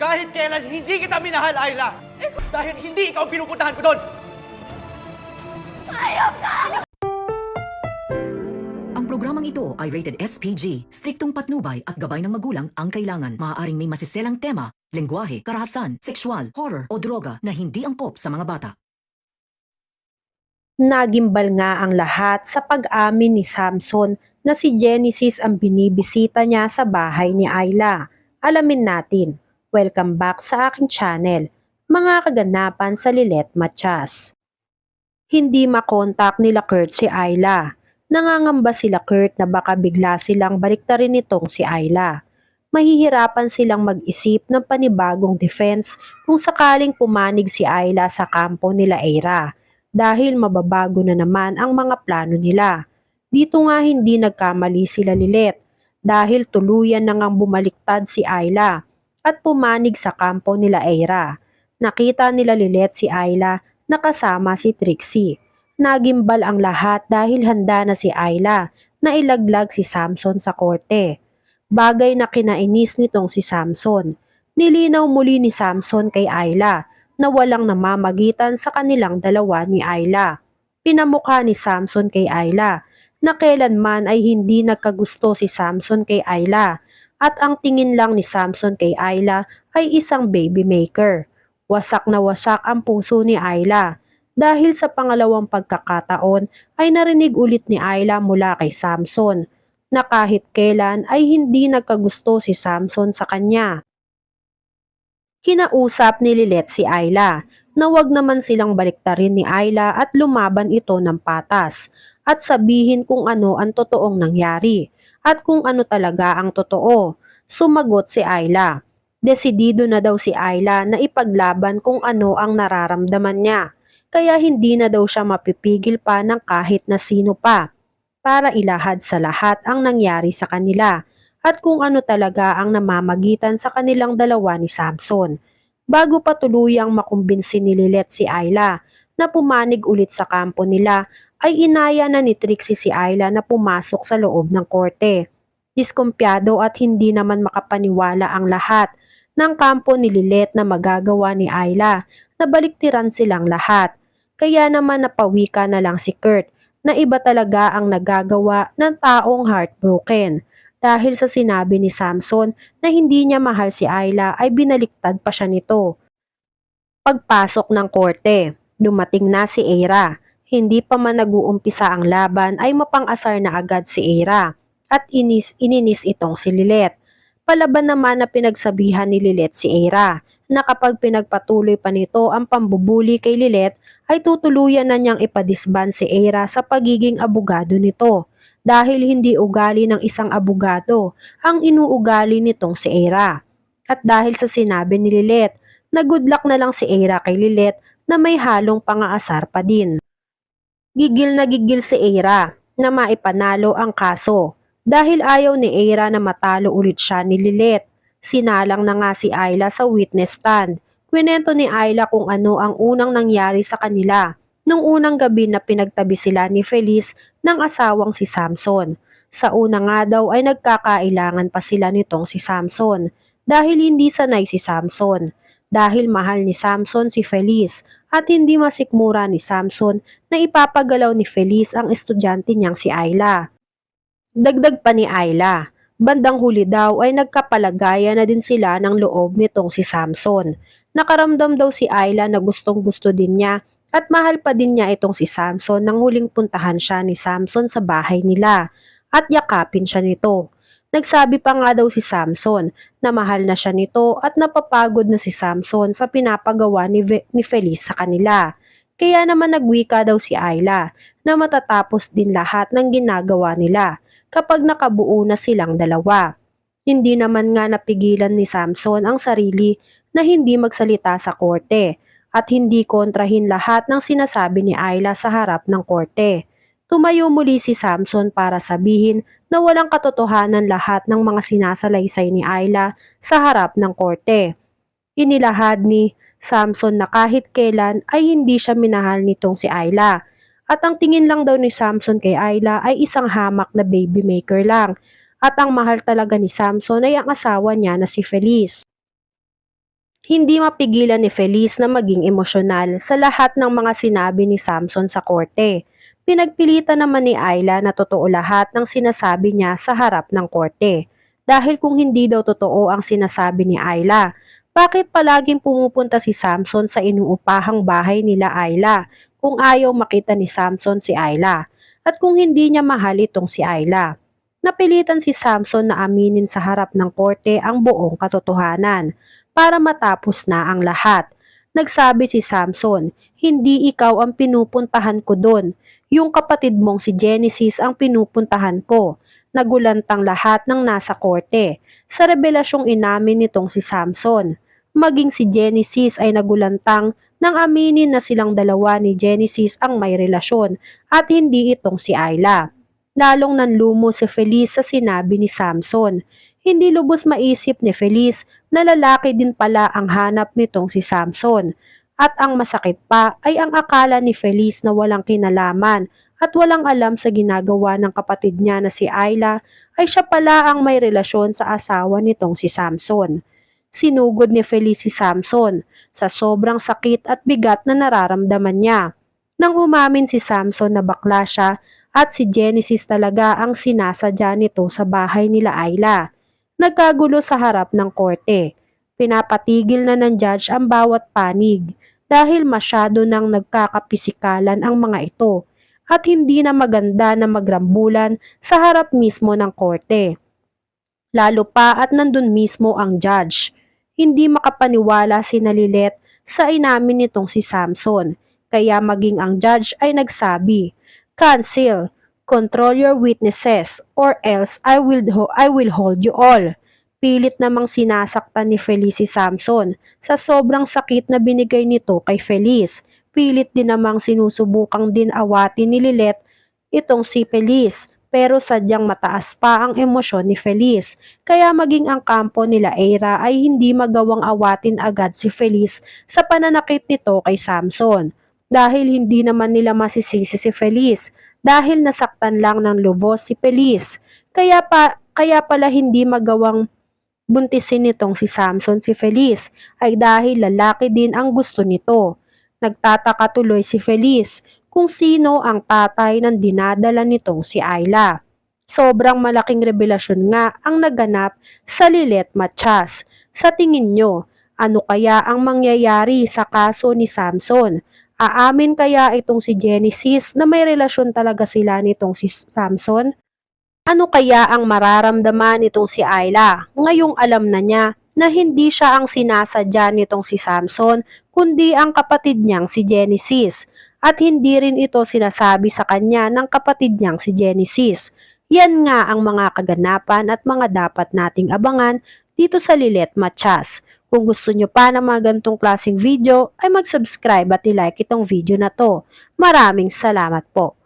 Kahit kailan hindi kita minahal, Ayla. Dahil hindi ikaw ang pinupuntahan ko doon. Ang programang ito ay rated SPG. Striktong patnubay at gabay ng magulang ang kailangan. Maaaring may masiselang tema, lengguwahe, karahasan, sexual, horror o droga na hindi angkop sa mga bata. Nagimbal nga ang lahat sa pag-amin ni Samson na si Genesis ang binibisita niya sa bahay ni Ayla. Alamin natin. Welcome back sa aking channel, mga kaganapan sa Lilet Matias. Hindi makontak nila Kurt si Ayla. Nangangamba sila Kurt na baka bigla silang baliktarin nitong si Ayla. Mahihirapan silang mag-isip ng panibagong defense kung sakaling pumanig si Ayla sa kampo nila Eira dahil mababago na naman ang mga plano nila. Dito nga hindi nagkamali sila Lilet dahil tuluyan na ngang bumaliktad si Ayla at pumanig sa kampo nila Eira. Nakita nila Lilet si Ayla na kasama si Trixie. Nagimbal ang lahat dahil handa na si Ayla na ilaglag si Samson sa korte. Bagay na kinainis nitong si Samson. Nilinaw muli ni Samson kay Ayla na walang namamagitan sa kanilang dalawa ni Ayla. Pinamukha ni Samson kay Ayla na kailanman ay hindi nagkagusto si Samson kay Ayla at ang tingin lang ni Samson kay Ayla ay isang baby maker. Wasak na wasak ang puso ni Ayla dahil sa pangalawang pagkakataon ay narinig ulit ni Ayla mula kay Samson na kahit kailan ay hindi nagkagusto si Samson sa kanya. Kinausap ni Lilet si Ayla na wag naman silang baliktarin ni Ayla at lumaban ito ng patas at sabihin kung ano ang totoong nangyari at kung ano talaga ang totoo. Sumagot si Ayla. Desidido na daw si Ayla na ipaglaban kung ano ang nararamdaman niya, kaya hindi na daw siya mapipigil pa ng kahit na sino pa para ilahad sa lahat ang nangyari sa kanila at kung ano talaga ang namamagitan sa kanilang dalawa ni Samson. Bago pa tuluyang makumbinsi ni Lilet si Ayla na pumanig ulit sa kampo nila, ay inaya na ni Trixie si Ayla na pumasok sa loob ng korte. Diskumpiyado at hindi naman makapaniwala ang lahat ng kampo ni Lilet na magagawa ni Ayla na baliktiran silang lahat. Kaya naman napawika na lang si Kurt na iba talaga ang nagagawa ng taong heartbroken. Dahil sa sinabi ni Samson na hindi niya mahal si Ayla ay binaliktad pa siya nito. Pagpasok ng korte, dumating na si Eira. Hindi pa man nag-uumpisa ang laban ay mapang-asar na agad si Eira at ininis itong si Lilet. Palaban naman na pinagsabihan ni Lilet si Eira na kapag pinagpatuloy pa nito ang pambubuli kay Lilet ay tutuluyan na niyang ipadisban si Eira sa pagiging abogado nito dahil hindi ugali ng isang abogado ang inuugali nitong si Eira. At dahil sa sinabi ni Lilet na good luck na lang si Eira kay Lilet na may halong pangaasar pa din. Gigil na gigil si Eira na maipanalo ang kaso dahil ayaw ni Eira na matalo ulit siya ni Lilet. Sinalang na nga si Ayla sa witness stand. Kwento ni Ayla kung ano ang unang nangyari sa kanila nung unang gabi na pinagtabi sila ni Feliz ng asawang si Samson. Sa una nga daw ay nagkakailangan pa sila nitong si Samson dahil hindi sanay si Samson. Dahil mahal ni Samson si Feliz at hindi masikmura ni Samson na ipapagalaw ni Feliz ang estudyante niyang si Ayla. Dagdag pa ni Ayla, bandang huli daw ay nagkapalagayan na din sila ng loob nitong si Samson. Nakaramdam daw si Ayla na gustong gusto din niya at mahal pa din niya itong si Samson nang huling puntahan siya ni Samson sa bahay nila at yakapin siya nito. Nagsabi pa nga daw si Samson na mahal na siya nito at napapagod na si Samson sa pinapagawa ni Feliz sa kanila. Kaya naman nagwika daw si Ayla na matatapos din lahat ng ginagawa nila kapag nakabuo na silang dalawa. Hindi naman nga napigilan ni Samson ang sarili na hindi magsalita sa korte at hindi kontrahin lahat ng sinasabi ni Ayla sa harap ng korte. Tumayo muli si Samson para sabihin na walang katotohanan lahat ng mga sinasalaysay ni Ayla sa harap ng korte. Inilahad ni Samson na kahit kailan ay hindi siya minahal nitong si Ayla. At ang tingin lang daw ni Samson kay Ayla ay isang hamak na baby maker lang. At ang mahal talaga ni Samson ay ang asawa niya na si Feliz. Hindi mapigilan ni Feliz na maging emosyonal sa lahat ng mga sinabi ni Samson sa korte. Pinagpilitan naman ni Ayla na totoo lahat ng sinasabi niya sa harap ng korte. Dahil kung hindi daw totoo ang sinasabi ni Ayla, bakit palaging pumupunta si Samson sa inuupahang bahay nila Ayla kung ayaw makita ni Samson si Ayla? At kung hindi niya mahal itong si Ayla? Napilitan si Samson na aminin sa harap ng korte ang buong katotohanan para matapos na ang lahat. Nagsabi si Samson, hindi ikaw ang pinupuntahan ko doon. Yung kapatid mong si Genesis ang pinupuntahan ko. Nagulantang lahat ng nasa korte. Sa revelasyong inamin nitong si Samson. Maging si Genesis ay nagulantang nang aminin na silang dalawa ni Genesis ang may relasyon at hindi itong si Ayla. Lalong nanlumo si Feliz sa sinabi ni Samson. Hindi lubos maisip ni Feliz na lalaki din pala ang hanap nitong si Samson. At ang masakit pa ay ang akala ni Feliz na walang kinalaman at walang alam sa ginagawa ng kapatid niya na si Ayla ay siya pala ang may relasyon sa asawa nitong si Samson. Sinugod ni Feliz si Samson sa sobrang sakit at bigat na nararamdaman niya. Nang umamin si Samson na bakla siya at si Genesis talaga ang sinasadya nito sa bahay nila Ayla. Nagkagulo sa harap ng korte. Pinapatigil na ng judge ang bawat panig dahil masyado nang nagkakapisikalan ang mga ito at hindi na maganda na magrambulan sa harap mismo ng korte. Lalo pa at nandun mismo ang judge. Hindi makapaniwala si Nalilet sa inamin nitong si Samson, kaya maging ang judge ay nagsabi, "Cancel, control your witnesses or else I will hold you all." Pilit namang sinasaktan ni Feliz si Samson sa sobrang sakit na binigay nito kay Feliz. Pilit din namang sinusubukang din awatin ni Lilet itong si Feliz pero sadyang mataas pa ang emosyon ni Feliz. Kaya maging ang kampo nila Eira ay hindi magawang awatin agad si Feliz sa pananakit nito kay Samson. Dahil hindi naman nila masisisi si Feliz dahil nasaktan lang ng lubos si Feliz. Kaya pala hindi magawang buntisin nitong si Samson si Feliz ay dahil lalaki din ang gusto nito. Nagtataka tuloy si Feliz kung sino ang tatay ng dinadala nitong si Ayla. Sobrang malaking revelasyon nga ang naganap sa Lilet Matias. Sa tingin nyo, ano kaya ang mangyayari sa kaso ni Samson? Aamin kaya itong si Genesis na may relasyon talaga sila nitong si Samson? Ano kaya ang mararamdaman nitong si Ayla ngayong alam na niya na hindi siya ang sinasadya nitong si Samson kundi ang kapatid niyang si Genesis at hindi rin ito sinasabi sa kanya ng kapatid niyang si Genesis. Yan nga ang mga kaganapan at mga dapat nating abangan dito sa Lilet Matias. Kung gusto nyo pa ng mga gantong klaseng video ay mag-subscribe at i-like itong video na to. Maraming salamat po.